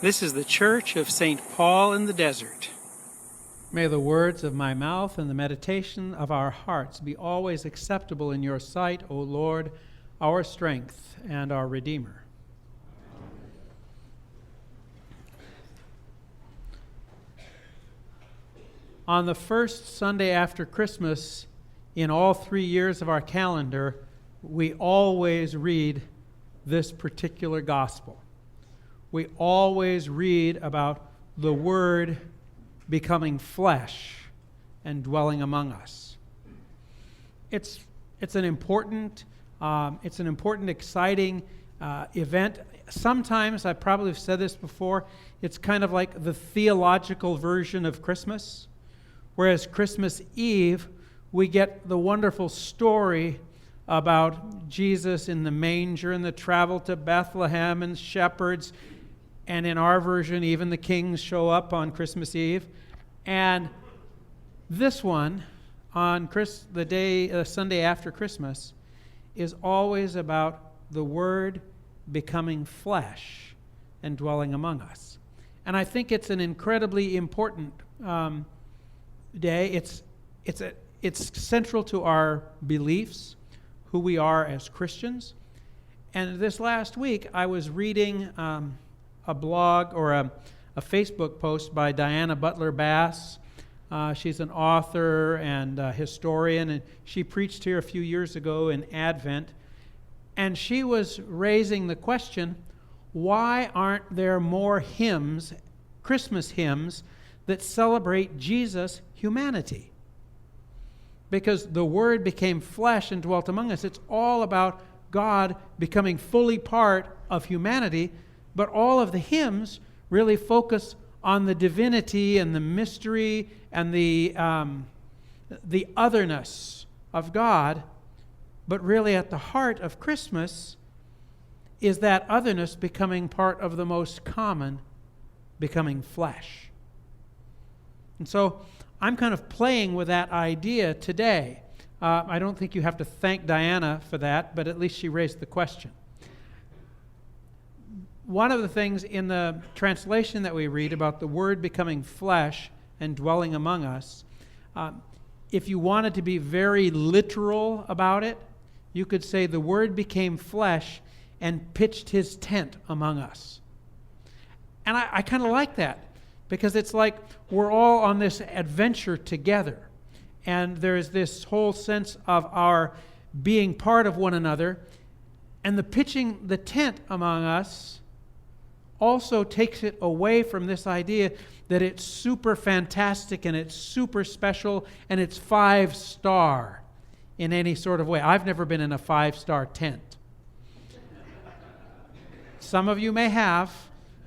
This is the Church of St. Paul in the Desert. May the words of my mouth and the meditation of our hearts be always acceptable in your sight, O Lord, our strength and our Redeemer. On the first Sunday after Christmas, in all 3 years of our calendar, we always read this particular gospel. We always read about the Word becoming flesh and dwelling among us. It's an important, exciting event. Sometimes, I probably have said this before, it's kind of like the theological version of Christmas. Whereas Christmas Eve, we get the wonderful story about Jesus in the manger and the travel to Bethlehem and shepherds. And in our version, even the kings show up on Christmas Eve. And this one, on Sunday after Christmas, is always about the Word becoming flesh and dwelling among us. And I think it's an incredibly important day. It's central to our beliefs, who we are as Christians. And this last week, I was reading a blog or a Facebook post by Diana Butler Bass. She's an author and a historian, and she preached here a few years ago in Advent. And she was raising the question, why aren't there more hymns, Christmas hymns, that celebrate Jesus' humanity? Because the Word became flesh and dwelt among us. It's all about God becoming fully part of humanity, but all of the hymns really focus on the divinity and the mystery and the otherness of God. But really at the heart of Christmas is that otherness becoming part of the most common, becoming flesh. And so I'm kind of playing with that idea today. I don't think you have to thank Diana for that, but at least she raised the question. One of the things in the translation that we read about the Word becoming flesh and dwelling among us, if you wanted to be very literal about it, you could say the Word became flesh and pitched his tent among us. And I kind of like that, because it's like we're all on this adventure together. And there's this whole sense of our being part of one another. And the pitching the tent among us also takes it away from this idea that it's super fantastic and it's super special and it's 5-star in any sort of way. I've never been in a 5-star tent. Some of you may have,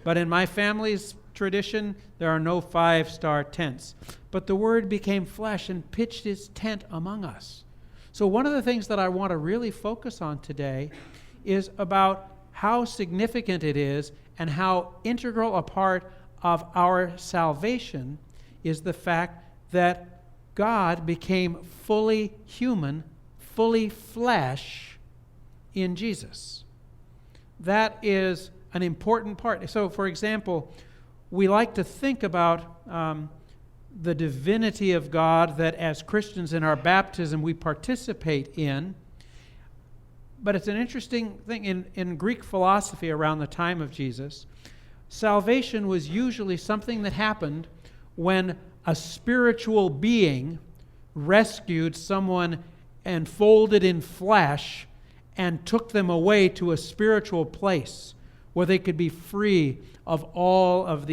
but in my family's tradition, there are no 5-star tents. But the Word became flesh and pitched his tent among us. So one of the things that I want to really focus on today is about how significant it is and how integral a part of our salvation is the fact that God became fully human, fully flesh in Jesus. That is an important part. So, for example, we like to think about the divinity of God that as Christians in our baptism we participate in. But it's an interesting thing. In Greek philosophy around the time of Jesus, salvation was usually something that happened when a spiritual being rescued someone and folded in flesh and took them away to a spiritual place where they could be free of all of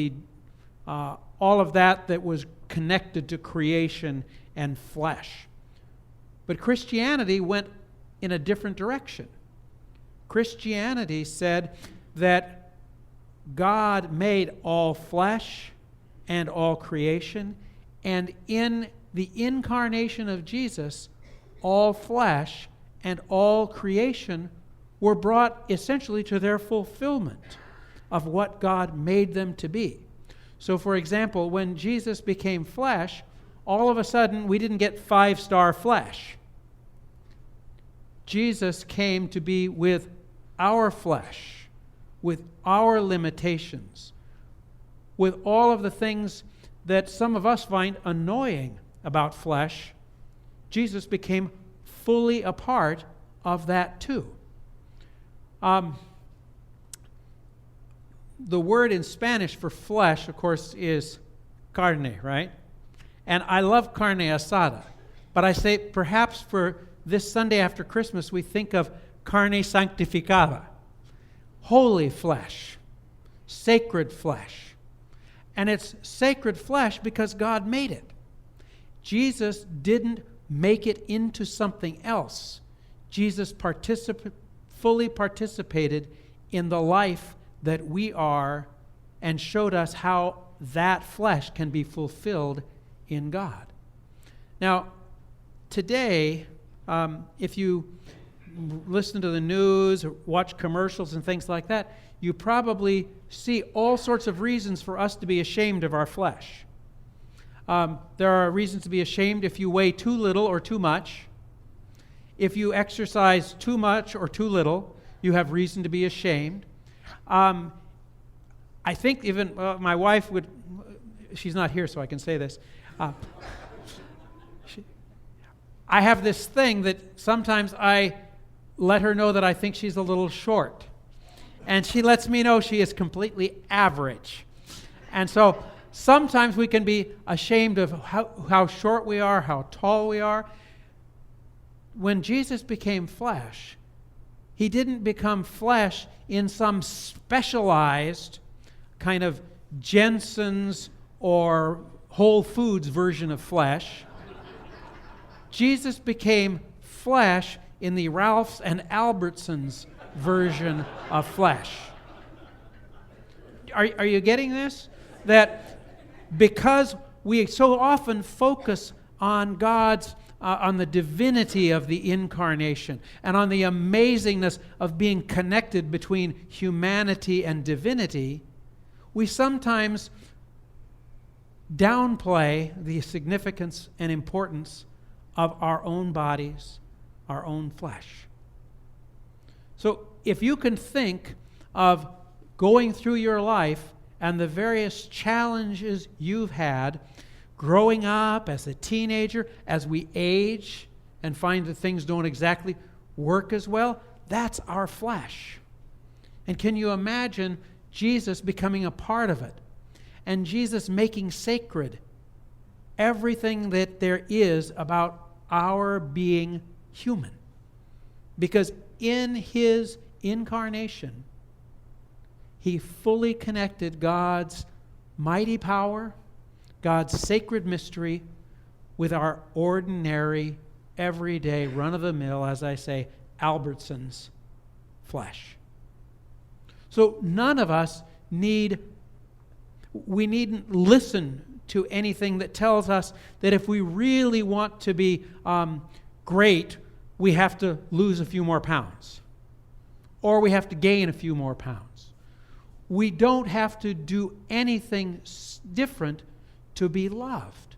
that was connected to creation and flesh. But Christianity went in a different direction. Christianity said that God made all flesh and all creation, and in the incarnation of Jesus, all flesh and all creation were brought essentially to their fulfillment of what God made them to be. So, for example, when Jesus became flesh, all of a sudden we didn't get 5-star flesh. Jesus came to be with our flesh, with our limitations, with all of the things that some of us find annoying about flesh, Jesus became fully a part of that too. The word in Spanish for flesh, of course, is carne, right? And I love carne asada. But I say perhaps for this Sunday after Christmas, we think of carne sanctificada, holy flesh, sacred flesh. And it's sacred flesh because God made it. Jesus didn't make it into something else. Jesus fully participated in the life that we are and showed us how that flesh can be fulfilled in God. Now, today, if you listen to the news or watch commercials and things like that, you probably see all sorts of reasons for us to be ashamed of our flesh. There are reasons to be ashamed if you weigh too little or too much. If you exercise too much or too little, you have reason to be ashamed. I think even my wife would, she's not here so I can say this. I have this thing that sometimes I let her know that I think she's a little short. And she lets me know she is completely average. And so sometimes we can be ashamed of how short we are, how tall we are. When Jesus became flesh, he didn't become flesh in some specialized kind of Jensen's or Whole Foods version of flesh. Jesus became flesh in the Ralph's and Albertsons version of flesh. Are you getting this? That because we so often focus on God's on the divinity of the incarnation and on the amazingness of being connected between humanity and divinity, we sometimes downplay the significance and importance of our own bodies, our own flesh. So if you can think of going through your life and the various challenges you've had growing up as a teenager, as we age and find that things don't exactly work as well, that's our flesh. And can you imagine Jesus becoming a part of it? And Jesus making sacred everything that there is about our being human. Because in his incarnation, he fully connected God's mighty power, God's sacred mystery, with our ordinary, everyday, run-of-the-mill, as I say, Albertsons flesh. So none of us needn't listen to anything that tells us that if we really want to be great, we have to lose a few more pounds, or we have to gain a few more pounds. We don't have to do anything different to be loved.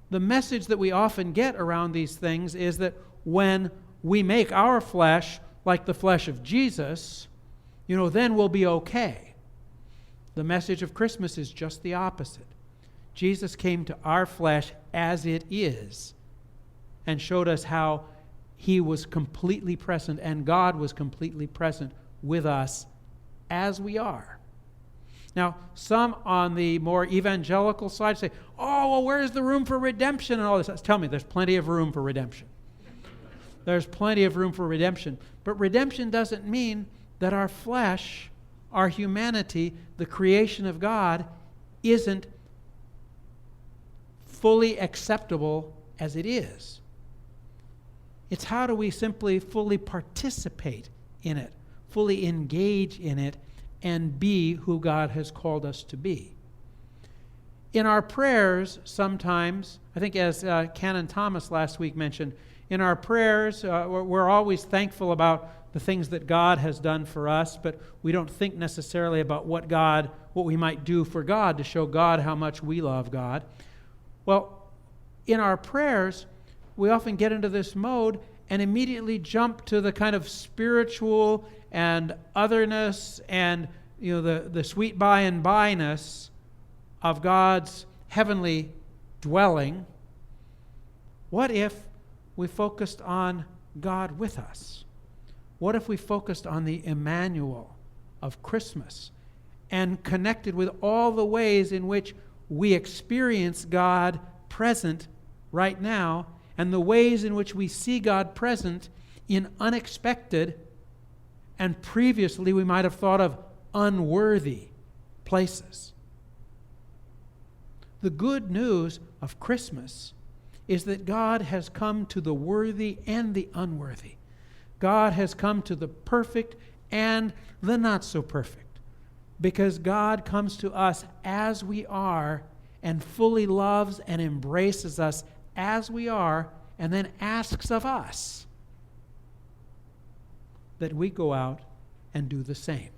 The message that we often get around these things is that when we make our flesh like the flesh of Jesus, then we'll be okay. The message of Christmas is just the opposite. Jesus came to our flesh as it is and showed us how he was completely present and God was completely present with us as we are. Now, some on the more evangelical side say, oh, well, where's the room for redemption and all this? Tell me, there's plenty of room for redemption. There's plenty of room for redemption. But redemption doesn't mean that our flesh, our humanity, the creation of God, isn't fully acceptable as it is. It's how do we simply fully participate in it, fully engage in it, and be who God has called us to be. In our prayers, sometimes, I think as Canon Thomas last week mentioned, in our prayers, we're always thankful about the things that God has done for us, but we don't think necessarily about what we might do for God to show God how much we love God. Well, in our prayers, we often get into this mode and immediately jump to the kind of spiritual and otherness and the sweet by and by-ness of God's heavenly dwelling, what if we focused on God with us? What if we focused on the Emmanuel of Christmas and connected with all the ways in which we experience God present right now and the ways in which we see God present in unexpected and previously we might have thought of unworthy places? The good news of Christmas is that God has come to the worthy and the unworthy. God has come to the perfect and the not so perfect, because God comes to us as we are and fully loves and embraces us as we are, and then asks of us that we go out and do the same.